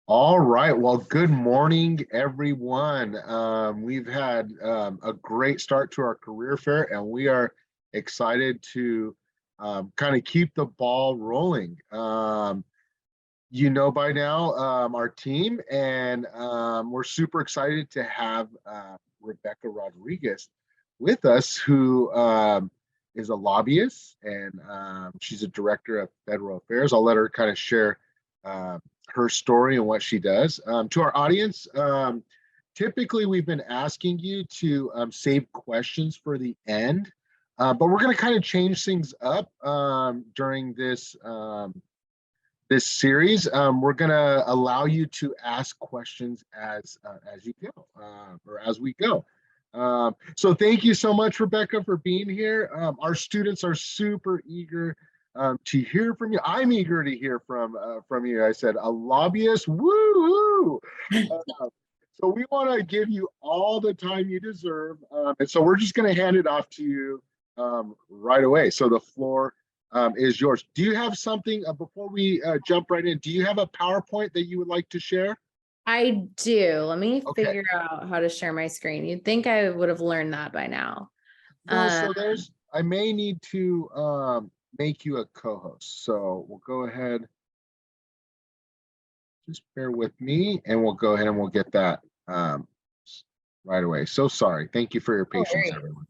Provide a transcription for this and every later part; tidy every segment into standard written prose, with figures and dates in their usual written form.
All right. Well, good morning, everyone. We've had a great start to our career fair, and we are excited to kind of keep the ball rolling. By now our team, and we're super excited to have Rebekah Rodriguez with us, who is a lobbyist, and she's a director of federal affairs. I'll let her kind of share her story and what she does. To our audience, typically we've been asking you to save questions for the end, but we're going to kind of change things up during this series. We're going to allow you to ask questions as you go, or as we go. So thank you so much, Rebekah, for being here. Our students are super eager to hear from you. I'm eager to hear from you. I said a lobbyist, woo-hoo! So we want to give you all the time you deserve, and so we're just going to hand it off to you right away. So the floor is yours. Do you have something before we jump right in? Do you have a PowerPoint that you would like to share? I do. Let me Okay. figure out how to share my screen. You'd think I would have learned that by now. No, so I may need to make you a co-host. So we'll go ahead. Just bear with me, and we'll go ahead and we'll get that right away. So sorry. Thank you for your patience, everyone.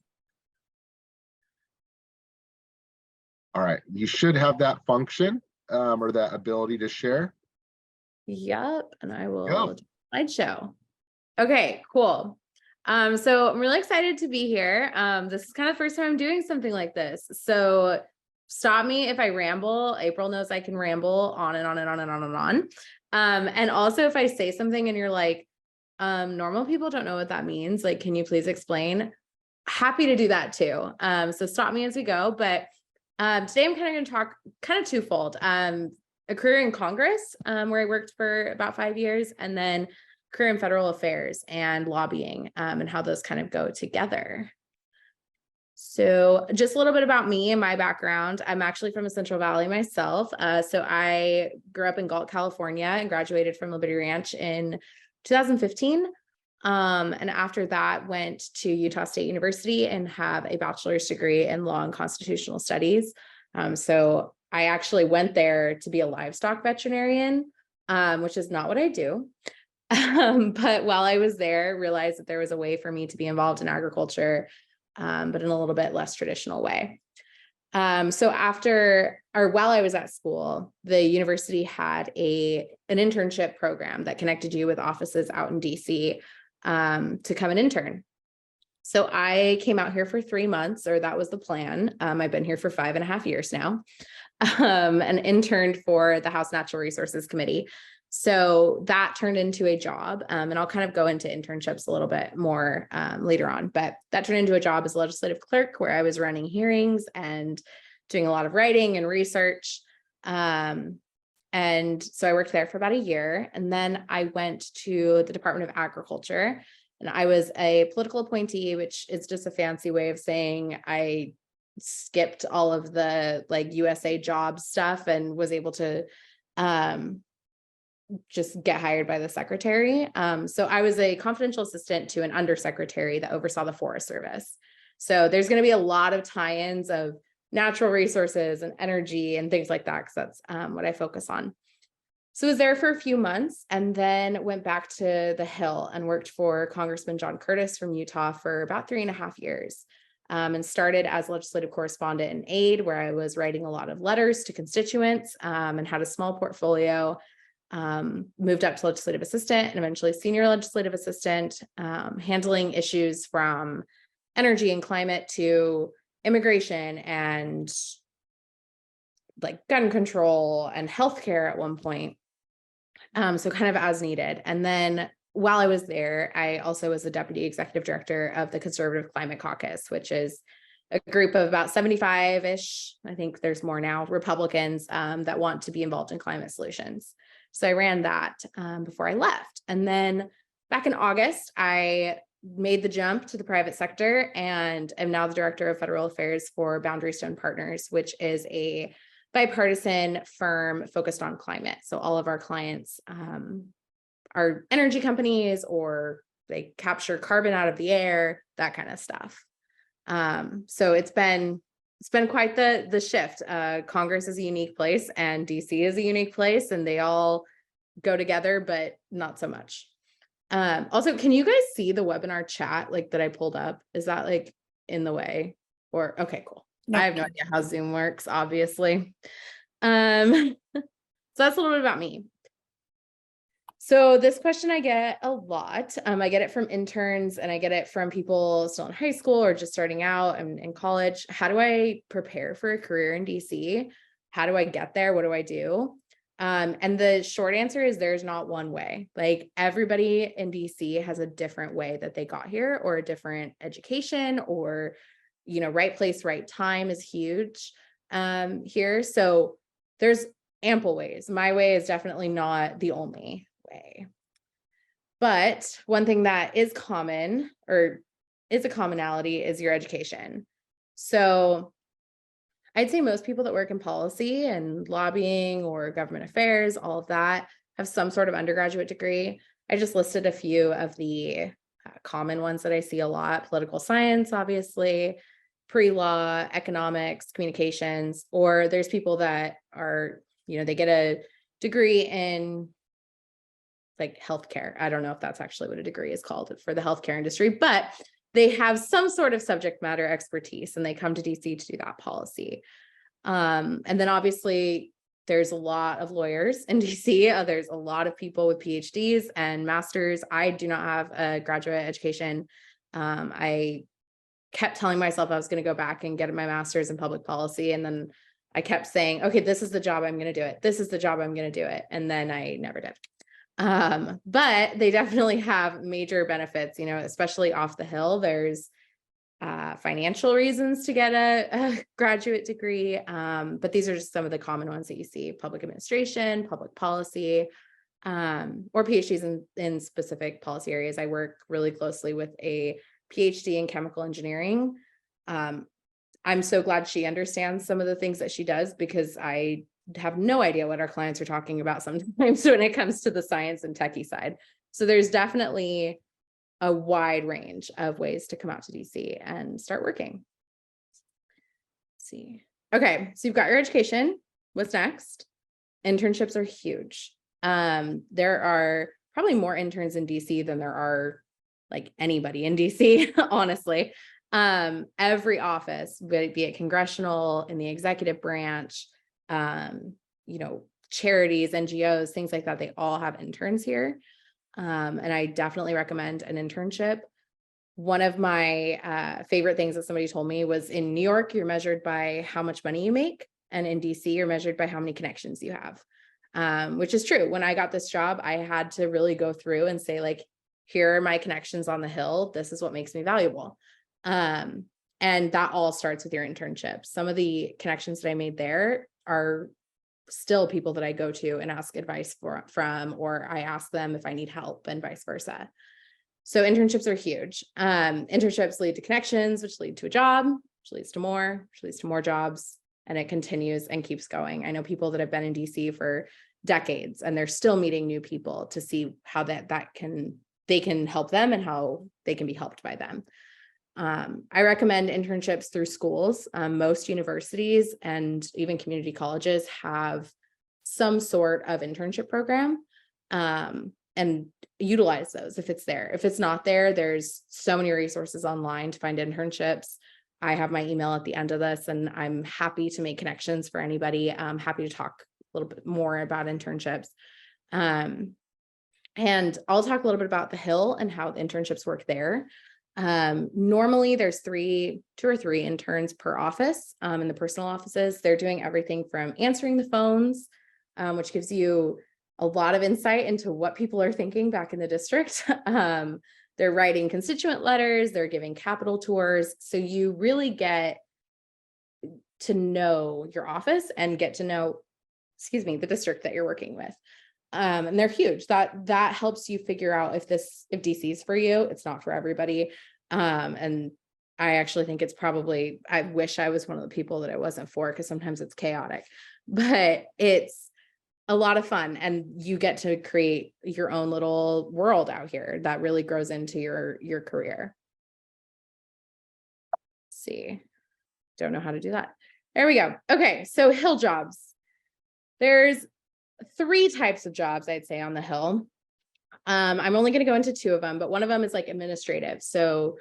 All right. You should have that function or that ability to share. Yep. And I will slideshow. Okay, cool. So I'm really excited to be here. This is kind of the first time I'm doing something like this. So stop me if I ramble. April knows I can ramble on and on and on and on and on. And also if I say something and you're like, normal people don't know what that means, like, can you please explain? Happy to do that too. So stop me as we go. But today I'm kind of going to talk kind of twofold. A career in Congress, where I worked for about 5 years, and then career in federal affairs and lobbying, and how those kind of go together. So just a little bit about me and my background. I'm actually from the Central Valley myself. So I grew up in Galt, California, and graduated from Liberty Ranch in 2015. And after that went to Utah State University and have a bachelor's degree in law and constitutional studies. So I actually went there to be a livestock veterinarian, which is not what I do. But while I was there, realized that there was a way for me to be involved in agriculture, but in a little bit less traditional way. So while I was at school, the university had an internship program that connected you with offices out in DC to come and intern. So I came out here for 3 months, or that was the plan. I've been here for 5.5 years now, and interned for the House Natural Resources Committee. So that turned into a job, and I'll kind of go into internships a little bit more later on, but that turned into a job as a legislative clerk, where I was running hearings and doing a lot of writing and research. And so I worked there for about a year, and then I went to the Department of Agriculture, and I was a political appointee, which is just a fancy way of saying I skipped all of the like USA job stuff and was able to just get hired by the secretary. So I was a confidential assistant to an undersecretary that oversaw the Forest Service. So there's going to be a lot of tie-ins of natural resources and energy and things like that, because that's what I focus on. So I was there for a few months and then went back to the Hill and worked for Congressman John Curtis from Utah for about 3.5 years, and started as legislative correspondent and aide, where I was writing a lot of letters to constituents, and had a small portfolio. Moved up to legislative assistant and eventually senior legislative assistant, handling issues from energy and climate to immigration and like gun control and healthcare at one point. So kind of as needed. And then while I was there, I also was the deputy executive director of the Conservative Climate Caucus, which is a group of about 75-ish, I think there's more now, Republicans that want to be involved in climate solutions. So I ran that before I left. And then back in August, I made the jump to the private sector and am now the director of federal affairs for Boundary Stone Partners, which is a bipartisan firm focused on climate. So all of our clients are energy companies, or they capture carbon out of the air, that kind of stuff. So it's been quite the shift. Congress is a unique place, and DC is a unique place, and they all go together, but not so much. Also, can you guys see the webinar chat like that I pulled up? Is that like in the way? Or okay, cool. No. I have no idea how Zoom works, obviously. So that's a little bit about me. So this question I get a lot. I get it from interns, and I get it from people still in high school or just starting out and in college. How do I prepare for a career in DC? How do I get there? What do I do? And the short answer is there's not one way. Like, everybody in DC has a different way that they got here, or a different education, or, you know, right place, right time is huge here. So there's ample ways. My way is definitely not the only way. But one thing that is common, or is a commonality, is your education. So I'd say most people that work in policy and lobbying or government affairs, all of that, have some sort of undergraduate degree. I just listed a few of the common ones that I see a lot: political science, obviously, pre-law, economics, communications, or there's people that are, you know, they get a degree in like healthcare. I don't know if that's actually what a degree is called for the healthcare industry, but they have some sort of subject matter expertise, and they come to DC to do that policy. And then obviously there's a lot of lawyers in DC. There's a lot of people with PhDs and masters. I do not have a graduate education. I kept telling myself I was going to go back and get my master's in public policy. And then I kept saying, okay, this is the job, I'm going to do it. This is the job, I'm going to do it. And then I never did. But they definitely have major benefits, you know, especially off the Hill. There's financial reasons to get a graduate degree. But these are just some of the common ones that you see: public administration, public policy, or PhDs in specific policy areas. I work really closely with a PhD in chemical engineering. I'm so glad she understands some of the things that she does, because I have no idea what our clients are talking about sometimes when it comes to the science and techie side. So there's definitely a wide range of ways to come out to DC and start working. Let's see. Okay, so you've got your education. What's next? Internships are huge. There are probably more interns in DC than there are like anybody in DC, honestly. Every office, be it congressional, in the executive branch, you know, charities, NGOs, things like that, they all have interns here. And I definitely recommend an internship. One of my favorite things that somebody told me was, in New York, you're measured by how much money you make, and in DC, you're measured by how many connections you have, which is true. When I got this job, I had to really go through and say, like, here are my connections on the Hill. This is what makes me valuable. And that all starts with your internship. Some of the connections that I made there are still people that I go to and ask advice from, or I ask them if I need help, and vice versa. So internships are huge. Internships lead to connections, which lead to a job, which leads to more, which leads to more jobs, and it continues and keeps going. I know people that have been in DC for decades, and they're still meeting new people to see how they can help them, and how they can be helped by them. I recommend internships through schools. Most universities and even community colleges have some sort of internship program, and utilize those if it's there. If it's not there, there's so many resources online to find internships. I have my email at the end of this, and I'm happy to make connections for anybody. I'm happy to talk a little bit more about internships. And I'll talk a little bit about the Hill and how the internships work there. Normally there's 2 or 3 interns per office. In the personal offices, they're doing everything from answering the phones, which gives you a lot of insight into what people are thinking back in the district. They're writing constituent letters, they're giving Capitol tours. So you really get to know your office and get to know, the district that you're working with. And they're huge. That helps you figure out if DC is for you. It's not for everybody. And I actually think it's probably, I wish I was one of the people that it wasn't for, because sometimes it's chaotic, but it's a lot of fun, and you get to create your own little world out here that really grows into your career. Let's see, don't know how to do that. There we go. Okay, so Hill jobs. There's 3 types of jobs I'd say on the Hill. I'm only going to go into 2 of them, but one of them is like administrative, so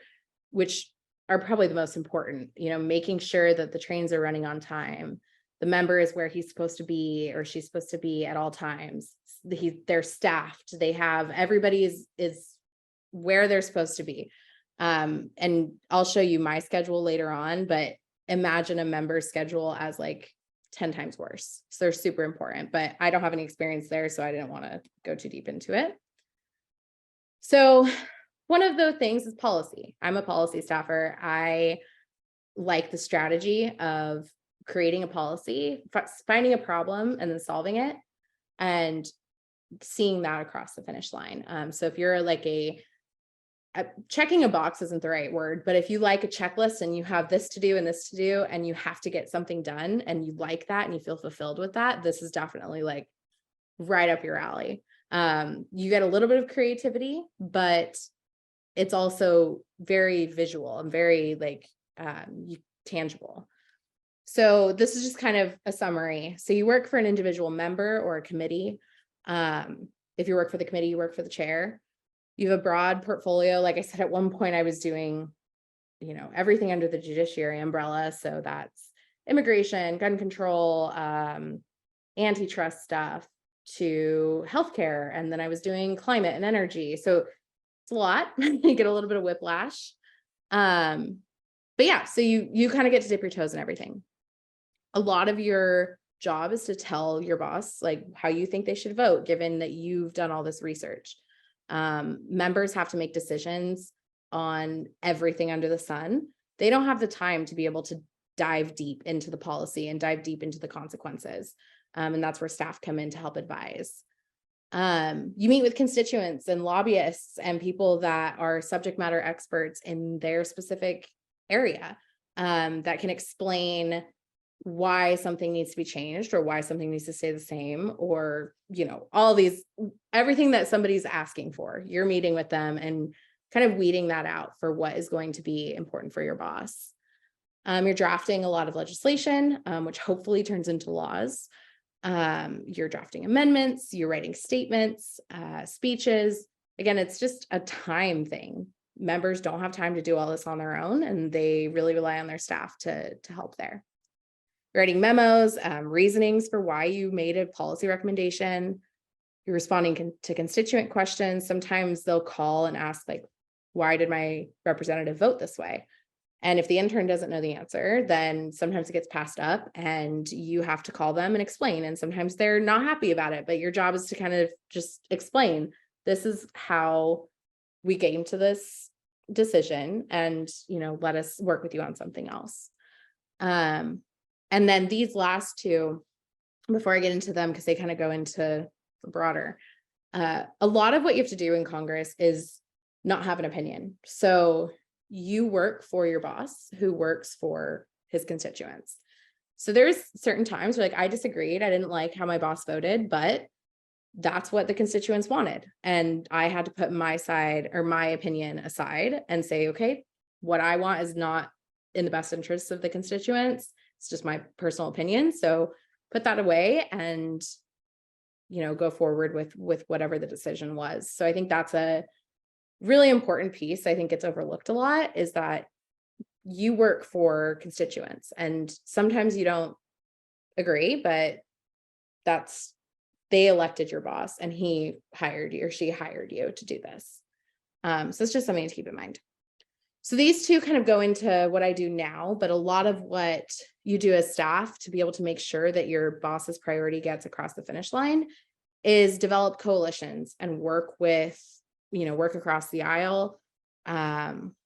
which are probably the most important, making sure that the trains are running on time, the member is where he's supposed to be or she's supposed to be at all times, they're staffed, they have everybody is where they're supposed to be. And I'll show you my schedule later on, but imagine a member's schedule as like 10 times worse. So they're super important, but I don't have any experience there, so I didn't want to go too deep into it. So one of the things is policy. I'm a policy staffer. I like the strategy of creating a policy, finding a problem and then solving it and seeing that across the finish line. So if you're like checking a box isn't the right word, but if you like a checklist and you have this to do and this to do, and you have to get something done and you like that and you feel fulfilled with that, this is definitely like right up your alley. You get a little bit of creativity, but it's also very visual and very like tangible. So this is just kind of a summary. So you work for an individual member or a committee. If you work for the committee, you work for the chair. You have a broad portfolio. Like I said, at one point I was doing, everything under the judiciary umbrella. So that's immigration, gun control, antitrust stuff, to healthcare. And then I was doing climate and energy. So it's a lot. You get a little bit of whiplash. But yeah, so you kind of get to dip your toes in everything. A lot of your job is to tell your boss like how you think they should vote, given that you've done all this research. Members have to make decisions on everything under the sun. They don't have the time to be able to dive deep into the policy and dive deep into the consequences. And that's where staff come in to help advise. You meet with constituents and lobbyists and people that are subject matter experts in their specific area, that can explain why something needs to be changed or why something needs to stay the same, or, all these, everything that somebody's asking for. You're meeting with them and kind of weeding that out for what is going to be important for your boss. You're drafting a lot of legislation, which hopefully turns into laws. You're drafting amendments, you're writing statements, speeches. Again, it's just a time thing. Members don't have time to do all this on their own, and they really rely on their staff to help there. You're writing memos, reasonings for why you made a policy recommendation. You're responding to constituent questions. Sometimes they'll call and ask, like, why did my representative vote this way? And if the intern doesn't know the answer, then sometimes it gets passed up and you have to call them and explain. And sometimes they're not happy about it, but your job is to kind of just explain, this is how we came to this decision, and, let us work with you on something else. And then these last 2, before I get into them, because they kind of go into the broader, a lot of what you have to do in Congress is not have an opinion. So you work for your boss who works for his constituents. So there's certain times where, like, I disagreed. I didn't like how my boss voted, but that's what the constituents wanted. And I had to put my side or my opinion aside and say, okay, what I want is not in the best interests of the constituents. It's just my personal opinion. So put that away and, go forward with whatever the decision was. So I think that's a really important piece. I think it's overlooked a lot, is that you work for constituents, and sometimes you don't agree, but they elected your boss and he hired you or she hired you to do this. So it's just something to keep in mind. So these 2 kind of go into what I do now, but a lot of what you do as staff to be able to make sure that your boss's priority gets across the finish line is develop coalitions and work across the aisle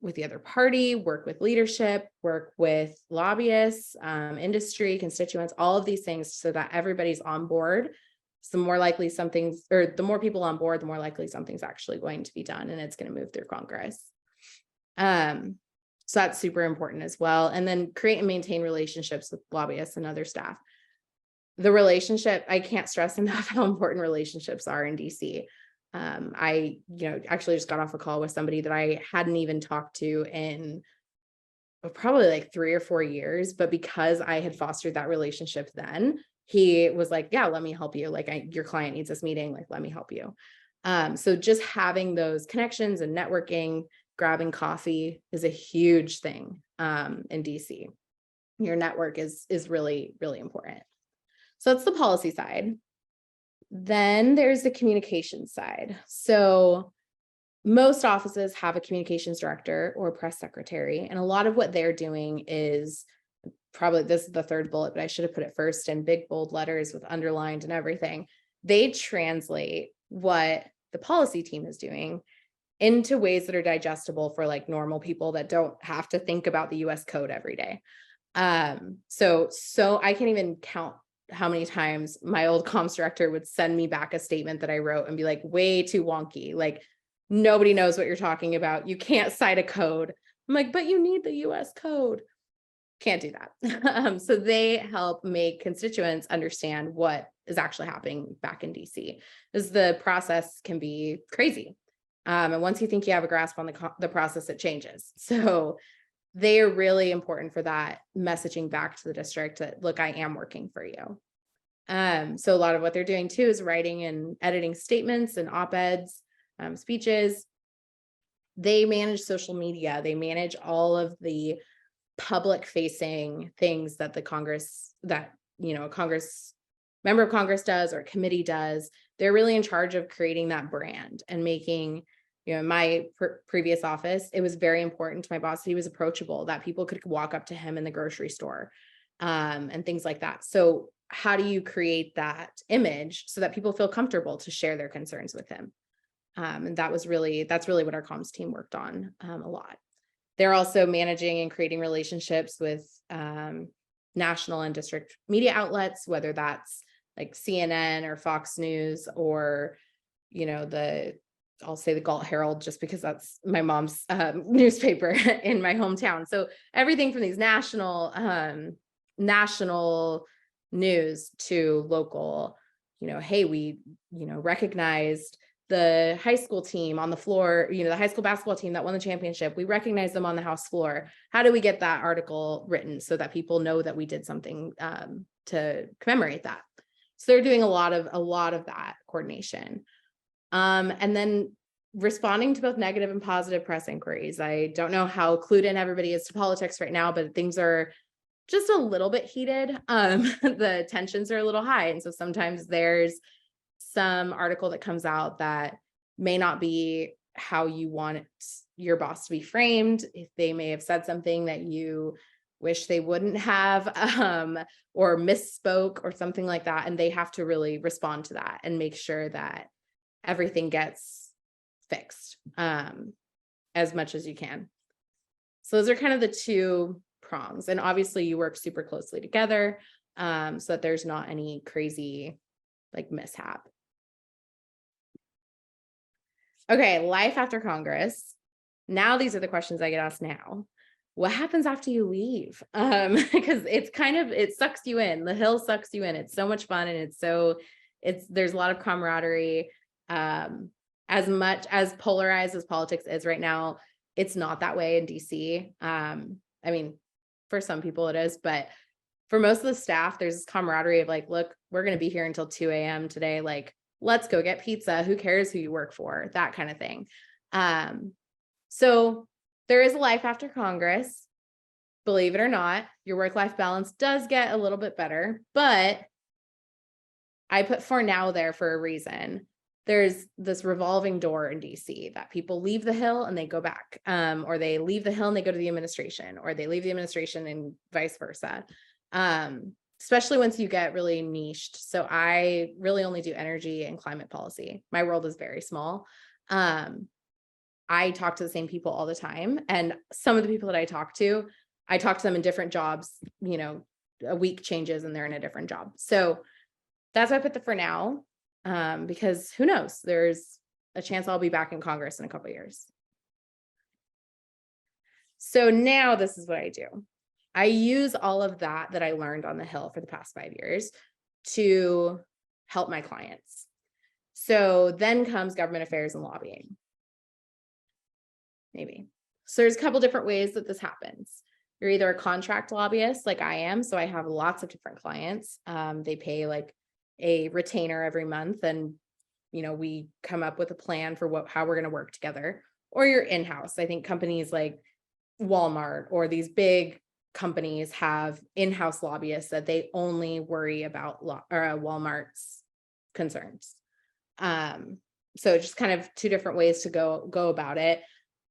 with the other party, work with leadership, work with lobbyists, industry, constituents, all of these things, so that everybody's on board. So the more likely the more people on board, the more likely something's actually going to be done and it's going to move through Congress. So that's super important as well. And then create and maintain relationships with lobbyists and other staff. the relationship, I can't stress enough how important relationships are in DC. I, actually just got off a call with somebody that I hadn't even talked to in probably like 3 or 4 years, but because I had fostered that relationship then, he was like, yeah, let me help you. Like, your client needs this meeting, like, let me help you. So just having those connections and networking, grabbing coffee is a huge thing in DC. Your network is really, really important. So that's the policy side. Then there's the communication side. So most offices have a communications director or press secretary, and a lot of what they're doing is, probably this is the third bullet, but I should have put it first in big bold letters with underlined and everything. They translate what the policy team is doing into ways that are digestible for like normal people that don't have to think about the US code every day. So I can't even count how many times my old comms director would send me back a statement that I wrote and be like, way too wonky. Like, nobody knows what you're talking about. You can't cite a code. I'm like, but you need the US code. Can't do that. So they help make constituents understand what is actually happening back in DC, because the process can be crazy. And once you think you have a grasp on the process, it changes. So they are really important for that messaging back to the district that, look, I am working for you. So a lot of what they're doing too is writing and editing statements and op-eds, speeches. They manage social media. They manage all of the public facing things that a member of Congress does or a committee does. They're really in charge of creating that brand and making, in my previous office, it was very important to my boss that he was approachable, that people could walk up to him in the grocery store, and things like that. So how do you create that image so that people feel comfortable to share their concerns with him? And that's really what our comms team worked on a lot. They're also managing and creating relationships with national and district media outlets, whether that's like CNN or Fox News or, I'll say the Galt Herald, just because that's my mom's newspaper in my hometown. So everything from these national news to local, hey, we, recognized the high school team on the floor, the high school basketball team that won the championship. We recognize them on the House floor. How do we get that article written so that people know that we did something to commemorate that? So they're doing a lot of that coordination. And then responding to both negative and positive press inquiries. I don't know how clued in everybody is to politics right now, but things are just a little bit heated. The tensions are a little high. And so sometimes there's some article that comes out that may not be how you want your boss to be framed. If they may have said something that you wish they wouldn't have, or misspoke or something like that. And they have to really respond to that and make sure that everything gets fixed as much as you can. So those are kind of the two prongs. And obviously you work super closely together so that there's not any crazy mishap. Okay, life after Congress. Now these are the questions I get asked now. What happens after you leave? Because it sucks you in. The Hill sucks you in. It's so much fun, and there's a lot of camaraderie. As much as polarized as politics is right now, it's not that way in DC. I mean, for some people it is, but for most of the staff, there's this camaraderie of look, we're going to be here until 2 a.m. today. Let's go get pizza. Who cares who you work for? That kind of thing. So there is a life after Congress. Believe it or not, your work-life balance does get a little bit better, but I put for now there for a reason. There's this revolving door in DC that people leave the Hill and they go back, or they leave the Hill and they go to the administration, or they leave the administration and vice versa. Especially once you get really niched. So I really only do energy and climate policy. My world is very small. I talk to the same people all the time. And some of the people that I talk to them in different jobs, a week changes and they're in a different job. So that's why I put the for now, because who knows, there's a chance I'll be back in Congress in a couple of years. So now this is what I do. I use all of that I learned on the Hill for the past 5 years to help my clients. So then comes government affairs and lobbying. Maybe. So there's a couple different ways that this happens. You're either a contract lobbyist like I am. So I have lots of different clients. They pay like a retainer every month, and we come up with a plan for how we're going to work together. Or you're in-house. I think companies like Walmart or these big companies have in-house lobbyists that they only worry about Walmart's concerns. So just kind of two different ways to go about it.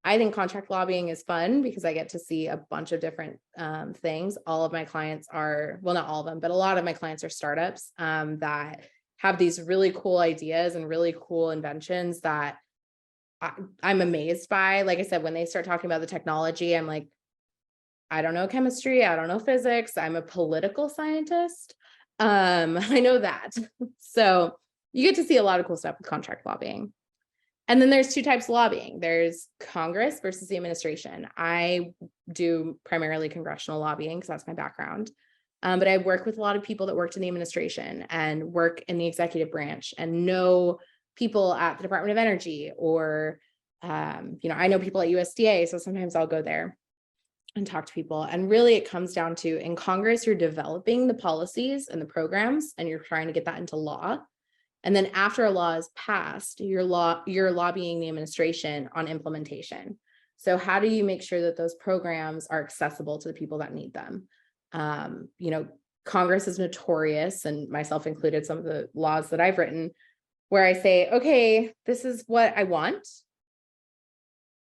I think contract lobbying is fun because I get to see a bunch of different things. All of my clients are, well, not all of them, but a lot of my clients are startups that have these really cool ideas and really cool inventions that I'm amazed by. Like I said, when they start talking about the technology, I'm like, I don't know chemistry, I don't know physics, I'm a political scientist. I know that. So you get to see a lot of cool stuff with contract lobbying. And then there's two types of lobbying. There's Congress versus the administration. I do primarily congressional lobbying because that's my background. But I work with a lot of people that worked in the administration and work in the executive branch and know people at the Department of Energy, or, I know people at USDA. So sometimes I'll go there and talk to people. And really it comes down to, in Congress, you're developing the policies and the programs, and you're trying to get that into law. And then after a law is passed, you're lobbying the administration on implementation. So how do you make sure that those programs are accessible to the people that need them? Congress is notorious, and myself included, some of the laws that I've written where I say, okay, this is what I want.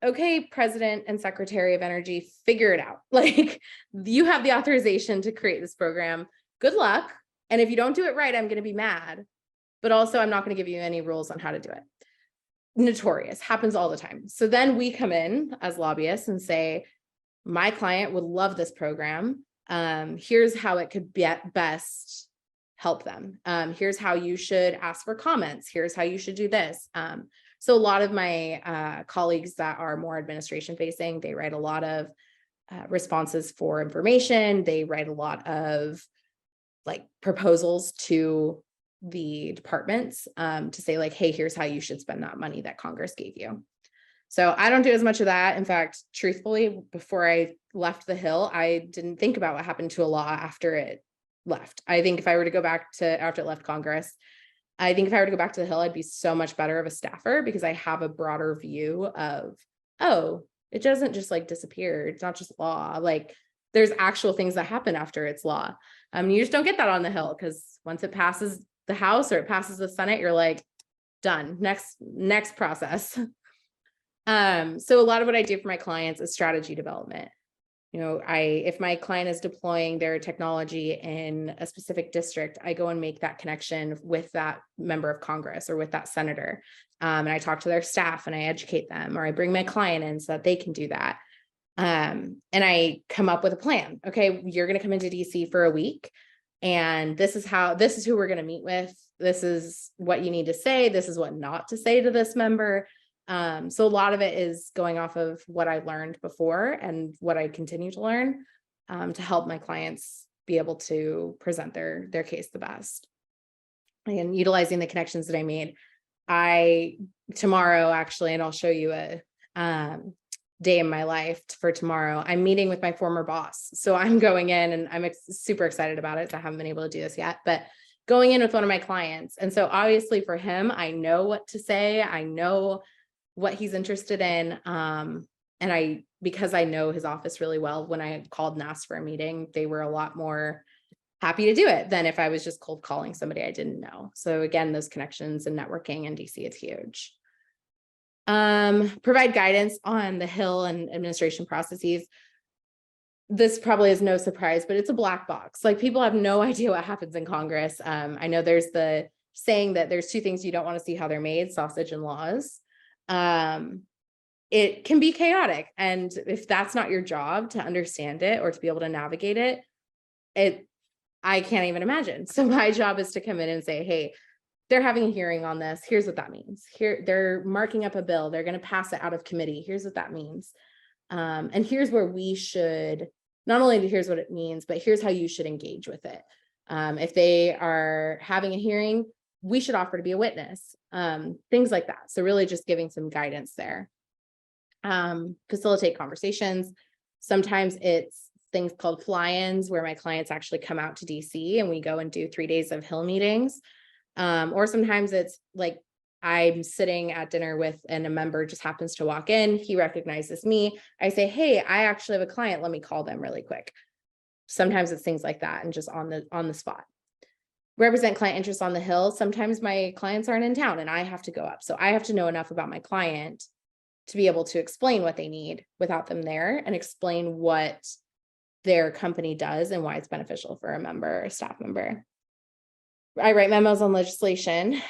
Okay, President and Secretary of Energy, figure it out. Like, you have the authorization to create this program. Good luck. And if you don't do it right, I'm going to be mad. But also, I'm not going to give you any rules on how to do it. Notorious, happens all the time. So then we come in as lobbyists and say, my client would love this program. Here's how it could best help them. Here's how you should ask for comments. Here's how you should do this. So a lot of my colleagues that are more administration facing, they write a lot of responses for information. They write a lot of like proposals to the departments to say like, hey, here's how you should spend that money that Congress gave you. So I don't do as much of that. In fact, truthfully, before I left the Hill, I didn't think about what happened to a law after it left. I think if I were to go back to after it left Congress, I think if I were to go back to the Hill, I'd be so much better of a staffer because I have a broader view of, oh, it doesn't just like disappear. It's not just law. Like, there's actual things that happen after it's law. You just don't get that on the Hill, because once it passes the House or it passes the Senate, you're like, done. Next process. So a lot of what I do for my clients is strategy development. If my client is deploying their technology in a specific district, I go and make that connection with that member of Congress or with that senator. And I talk to their staff and I educate them, or I bring my client in so that they can do that. And I come up with a plan. Okay, you're going to come into DC for a week, and this is who we're going to meet with. This is what you need to say. This is what not to say to this member. So a lot of it is going off of what I learned before and what I continue to learn to help my clients be able to present their case the best. And utilizing the connections that I made. Tomorrow, actually, and I'll show you a day in my life for tomorrow, I'm meeting with my former boss. So I'm going in, and I'm super excited about it. I haven't been able to do this yet, but going in with one of my clients. And so obviously for him, I know what to say. I know what he's interested in. And because I know his office really well, when I called and asked for a meeting, they were a lot more happy to do it than if I was just cold calling somebody I didn't know. So again, those connections and networking in DC is huge. Provide guidance on the Hill and administration processes. This probably is no surprise, but it's a black box. Like, people have no idea what happens in Congress. I know there's the saying that there's two things you don't want to see how they're made: sausage and laws. It can be chaotic. And if that's not your job to understand it or to be able to navigate it, I can't even imagine. So my job is to come in and say, hey, they're having a hearing on this. Here's what that means. Here, they're marking up a bill. They're going to pass it out of committee. Here's what that means. And here's where we should, not only here's what it means, but here's how you should engage with it. If they are having a hearing, we should offer to be a witness, things like that. So really just giving some guidance there. Facilitate conversations. Sometimes it's things called fly-ins where my clients actually come out to DC and we go and do 3 days of Hill meetings. Or sometimes it's like I'm sitting at dinner with and a member just happens to walk in. He recognizes me. I say, hey, I actually have a client. Let me call them really quick. Sometimes it's things like that and just on the spot. Represent client interest on the Hill. Sometimes my clients aren't in town and I have to go up. So I have to know enough about my client to be able to explain what they need without them there and explain what their company does and why it's beneficial for a member or a staff member. I write memos on legislation,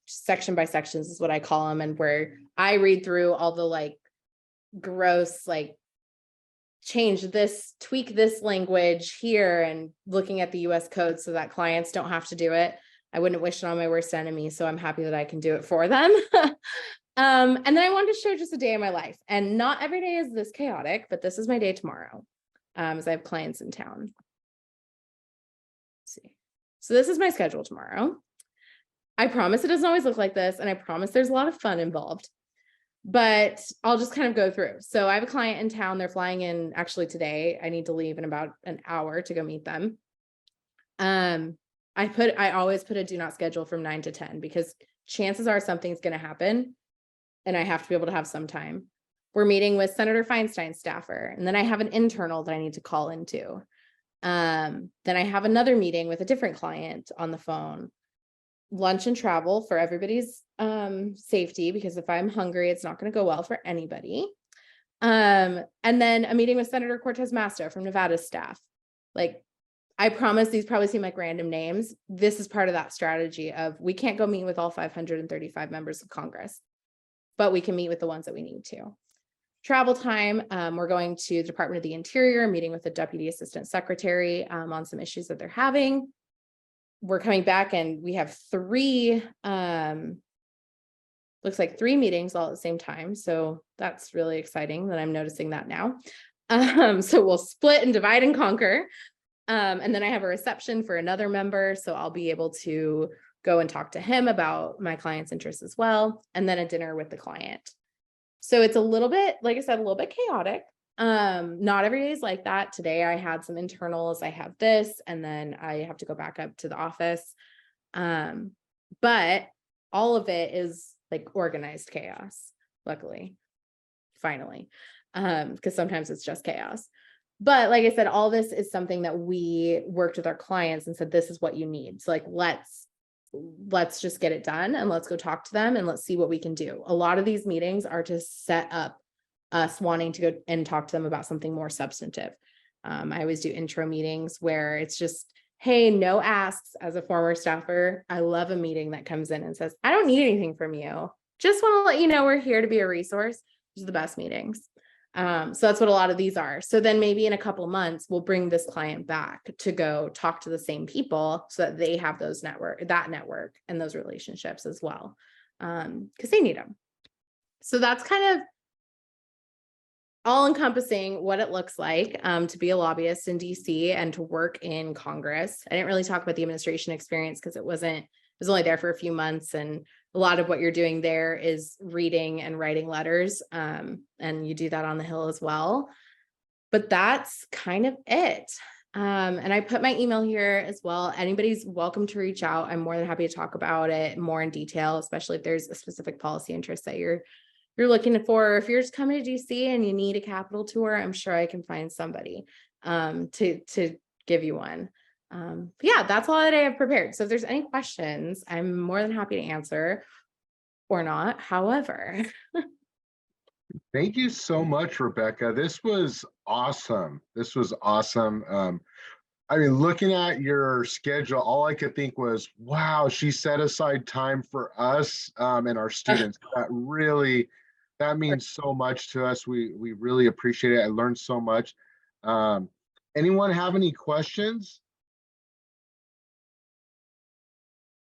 section by sections is what I call them, and where I read through all the like gross, like change this, tweak this language here, and looking at the US code so that clients don't have to do it. I wouldn't wish it on my worst enemy, so I'm happy that I can do it for them. And then I wanted to share just a day in my life, and not every day is this chaotic, but this is my day tomorrow, as I have clients in town. Let's see. So this is my schedule tomorrow. I promise it doesn't always look like this, and I promise there's a lot of fun involved, but I'll just kind of go through. So I have a client in town. They're flying in actually today. I need to leave in about an hour to go meet them. I always put a do not schedule from 9 to 10 because chances are something's going to happen and I have to be able to have some time. We're meeting with Senator Feinstein's staffer, and then I have an internal that I need to call into. Then I have another meeting with a different client on the phone. Lunch and travel for everybody's safety, because if I'm hungry, it's not going to go well for anybody. And then a meeting with Senator Cortez Masto from Nevada's staff. Like, I promise these probably seem like random names. This is part of that strategy of we can't go meet with all 535 members of Congress, but we can meet with the ones that we need to. Travel time, we're going to the Department of the Interior, meeting with the Deputy Assistant Secretary on some issues that they're having. We're coming back and we have three meetings all at the same time. So that's really exciting that I'm noticing that now. So we'll split and divide and conquer. And then I have a reception for another member. So I'll be able to go and talk to him about my client's interests as well. And then a dinner with the client. So it's a little bit, like I said, a little bit chaotic. Not every day is like that. Today I had some internals, I have this, and then I have to go back up to the office. But all of it is like organized chaos, luckily, finally, because sometimes it's just chaos. But like I said, all this is something that we worked with our clients and said, this is what you need. So like, let's just get it done and let's go talk to them and let's see what we can do. A lot of these meetings are to set up us wanting to go and talk to them about something more substantive. I always do intro meetings where it's just, hey, no asks. As a former staffer, I love a meeting that comes in and says, I don't need anything from you. Just want to let you know we're here to be a resource. These are the best meetings. So that's what a lot of these are. So then maybe in a couple of months, we'll bring this client back to go talk to the same people so that they have that network and those relationships as well, because they need them. So that's kind of all encompassing what it looks like to be a lobbyist in DC and to work in Congress. I didn't really talk about the administration experience because it was only there for a few months, and a lot of what you're doing there is reading and writing letters, and you do that on the Hill as well. But that's kind of it. And I put my email here as well. Anybody's welcome to reach out. I'm more than happy to talk about it more in detail, especially if there's a specific policy interest that you're looking for. Or if you're just coming to DC and you need a Capitol tour, I'm sure I can find somebody to give you one. But yeah, that's all that I have prepared. So if there's any questions, I'm more than happy to answer or not. However, thank you so much, Rebekah. This was awesome. I mean, looking at your schedule, all I could think was, wow, she set aside time for us and our students. That means so much to us. We really appreciate it. I learned so much. Anyone have any questions?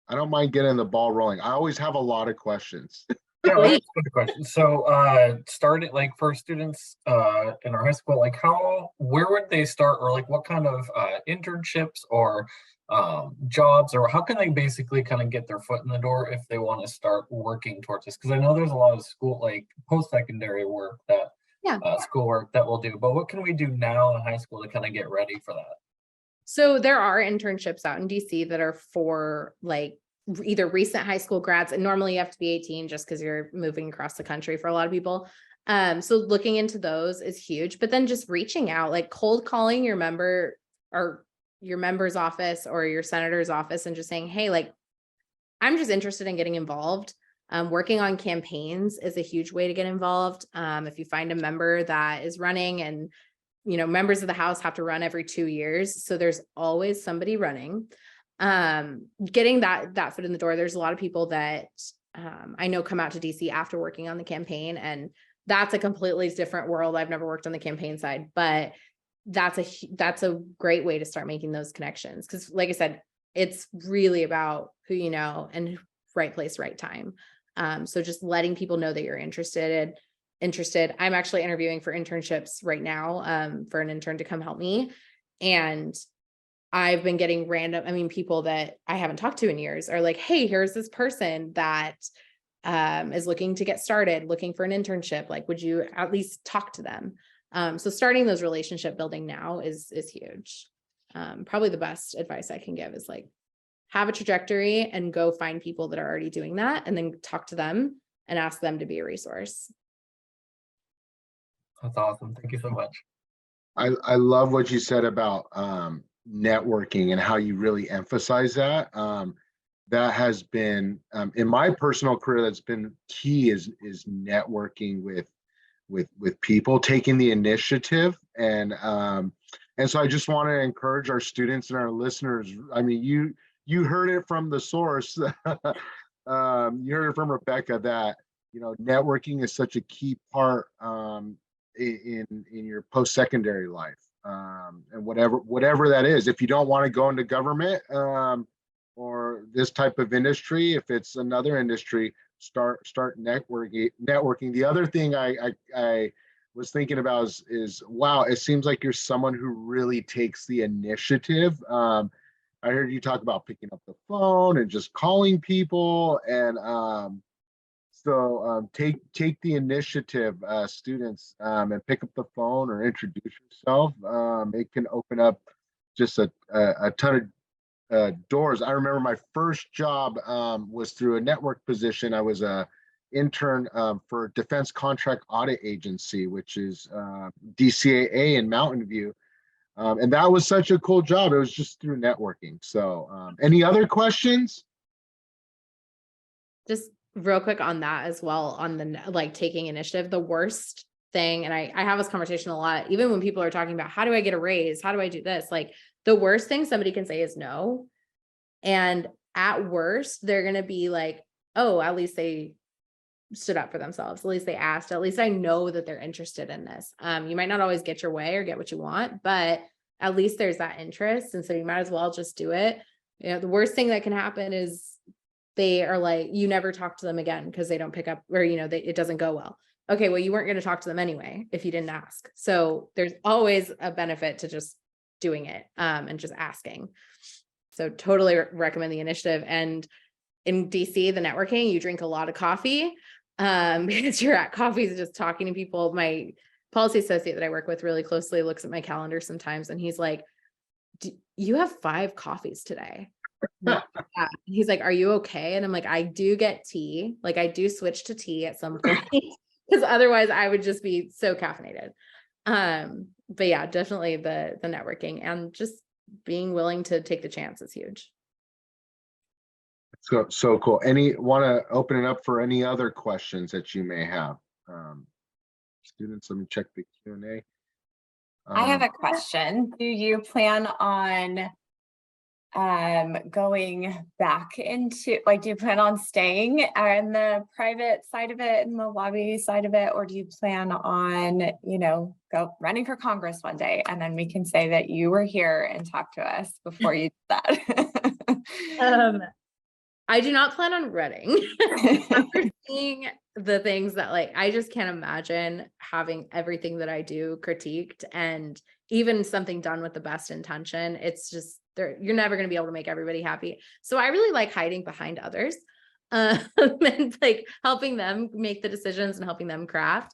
I don't mind getting the ball rolling. I always have a lot of questions. Yeah, that's a good question. So, starting like for students in our high school, like where would they start, or like what kind of internships or jobs, or how can they basically kind of get their foot in the door if they want to start working towards this? Because I know there's a lot of school, like post-secondary work that Yeah. schoolwork that we'll do, but what can we do now in high school to kind of get ready for that? So there are internships out in DC that are for like either recent high school grads, and normally you have to be 18 just because you're moving across the country for a lot of people. So looking into those is huge, but then just reaching out, like cold calling your member or your member's office or your senator's office and just saying, hey, like, I'm just interested in getting involved. Working on campaigns is a huge way to get involved. If you find a member that is running, and members of the House have to run every 2 years, so there's always somebody running. Getting that foot in the door. There's a lot of people that I know come out to DC after working on the campaign, and that's a completely different world. I've never worked on the campaign side, but that's a great way to start making those connections. Because like I said, it's really about who you know and right place, right time. So just letting people know that you're interested. I'm actually interviewing for internships right now, for an intern to come help me. And I've been getting people that I haven't talked to in years are like, hey, here's this person that is looking to get started, looking for an internship. Like, would you at least talk to them? So starting those relationship building now is huge. Probably the best advice I can give is like, have a trajectory and go find people that are already doing that, and then talk to them and ask them to be a resource. That's awesome. Thank you so much. I love what you said about networking and how you really emphasize that. That has been in my personal career, that's been key is networking with people, taking the initiative. And so I just want to encourage our students and our listeners. I mean, you heard it from the source. You heard it from Rebekah that networking is such a key part in your post-secondary life, and whatever that is. If you don't want to go into government or this type of industry, if it's another industry, start networking. The other thing I was thinking about is wow, it seems like you're someone who really takes the initiative. I heard you talk about picking up the phone and just calling people, and so take the initiative, students, and pick up the phone or introduce yourself. It can open up just a ton of doors. I remember my first job was through a network position. I was a intern for Defense Contract Audit Agency, which is DCAA in Mountain View. And that was such a cool job. It was just through networking. So any other questions? Just real quick on that as well, on the like taking initiative, the worst thing, and I have this conversation a lot, even when people are talking about how do I get a raise? How do I do this? Like the worst thing somebody can say is no. And at worst, they're going to be like, oh, at least they stood up for themselves. At least they asked. At least I know that they're interested in this. You might not always get your way or get what you want, but at least there's that interest. And so you might as well just do it. The worst thing that can happen is they are like, you never talk to them again because they don't pick up, or, it doesn't go well. Okay, well, you weren't going to talk to them anyway if you didn't ask. So there's always a benefit to just doing it and just asking. So totally recommend the initiative. And in DC, the networking, you drink a lot of coffee because you're at coffees just talking to people. My policy associate that I work with really closely looks at my calendar sometimes, and he's like, you have 5 coffees today. Yeah. He's like, are you okay? And I'm like, I do get tea. Like I do switch to tea at some point because otherwise I would just be so caffeinated. But yeah, definitely the networking and just being willing to take the chance is huge. So cool. Want to open it up for any other questions that you may have? Students, let me check the Q&A. I have a question. Do you plan on going back into, like, do you plan on staying in the private side of it and the lobby side of it, or do you plan on, go running for Congress one day and then we can say that you were here and talk to us before you did that? I do not plan on running. After seeing the things that like, I just can't imagine having everything that I do critiqued, and even something done with the best intention. It's just you're never going to be able to make everybody happy. So I really like hiding behind others and like helping them make the decisions and helping them craft.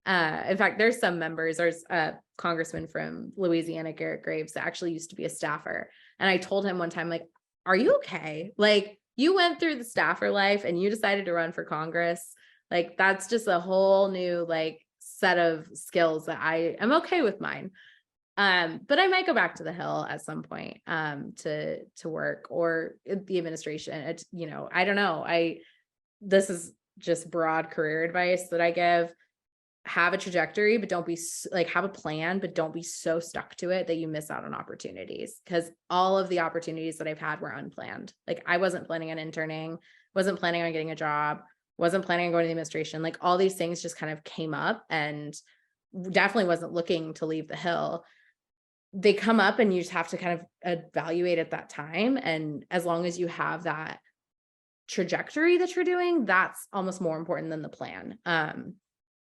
In fact, there's some members, there's a congressman from Louisiana, Garrett Graves, that actually used to be a staffer. And I told him one time, like, are you okay? Like, you went through the staffer life and you decided to run for Congress. Like, that's just a whole new like set of skills that I am okay with mine. But I might go back to the Hill at some point to work, or the administration. It's, you know, I don't know. This is just broad career advice that I give. Have a trajectory, but don't be like, have a plan, but don't be so stuck to it that you miss out on opportunities. Because all of the opportunities that I've had were unplanned. Like, I wasn't planning on interning, wasn't planning on getting a job, wasn't planning on going to the administration. Like, all these things just kind of came up, and definitely wasn't looking to leave the Hill. They come up and you just have to kind of evaluate at that time. And as long as you have that trajectory that you're doing, that's almost more important than the plan.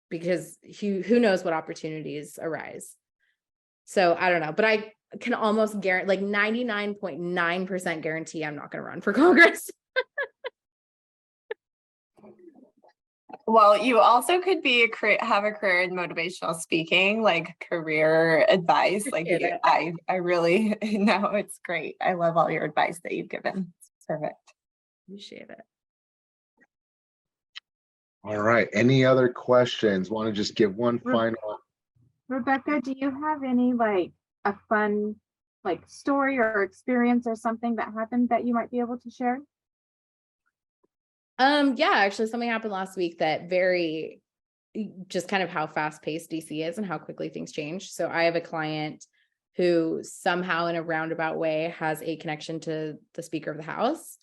Because who knows what opportunities arise. So I don't know, but I can almost guarantee, like 99.9% guarantee, I'm not going to run for Congress. Well, you also could be have a career in motivational speaking, like career advice. Like I really know, it's great. I love all your advice that you've given. It's perfect. Appreciate it. All right. Any other questions? Want to just give one final? Rebekah, do you have any like a fun like story or experience or something that happened that you might be able to share? Yeah, actually something happened last week that very just kind of how fast paced DC is and how quickly things change. So I have a client who somehow in a roundabout way has a connection to the Speaker of the House.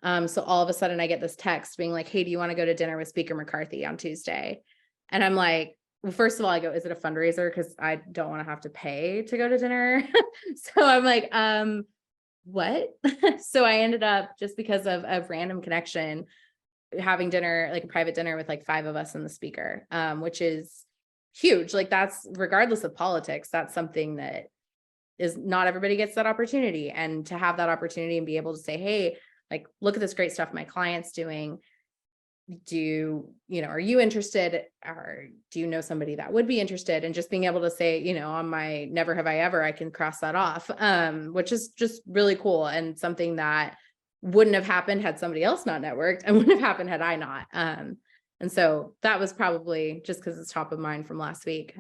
So all of a sudden I get this text being like, hey, do you want to go to dinner with Speaker McCarthy on Tuesday? And I'm like, well, first of all, I go, is it a fundraiser? Because I don't want to have to pay to go to dinner. So I'm like, what? So I ended up, just because of a random connection, having dinner, like a private dinner with like 5 of us and the Speaker, which is huge. Like, that's regardless of politics, that's something that is not everybody gets that opportunity. And to have that opportunity and be able to say, hey, like, look at this great stuff my client's doing. You know, are you interested, or do you know somebody that would be interested? And just being able to say, you know, on my never have I ever, I can cross that off, which is just really cool, and something that wouldn't have happened had somebody else not networked, and wouldn't have happened had I not. And so that was probably, just because it's top of mind from last week,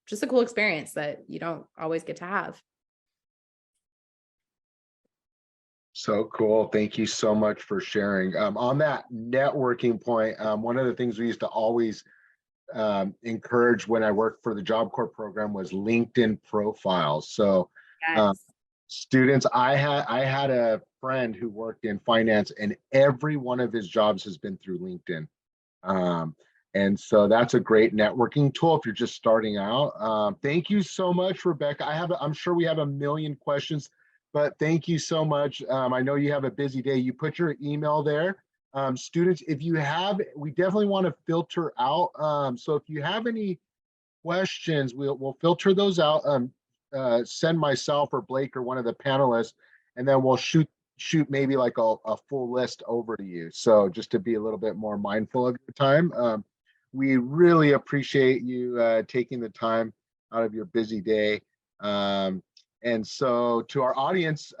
just a cool experience that you don't always get to have. So cool. Thank you so much for sharing. On that networking point, one of the things we used to always encourage when I worked for the Job Corps program was LinkedIn profiles. So Yes. students, I had a friend who worked in finance, and every one of his jobs has been through LinkedIn. And so that's a great networking tool if you're just starting out. Thank you so much, Rebekah. I'm sure we have a million questions, but thank you so much. I know you have a busy day. You put your email there. Students, if you have, we definitely want to filter out. So if you have any questions, we'll filter those out. Send myself or Blake or one of the panelists, and then we'll shoot maybe like a full list over to you. So just to be a little bit more mindful of your time. We really appreciate you taking the time out of your busy day. And so to our audience,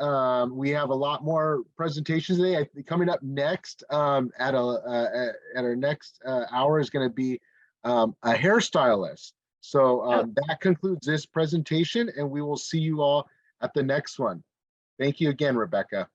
we have a lot more presentations today. Coming up next at our next hour is going to be a hairstylist. So that concludes this presentation, and we will see you all at the next one. Thank you again, Rebekah.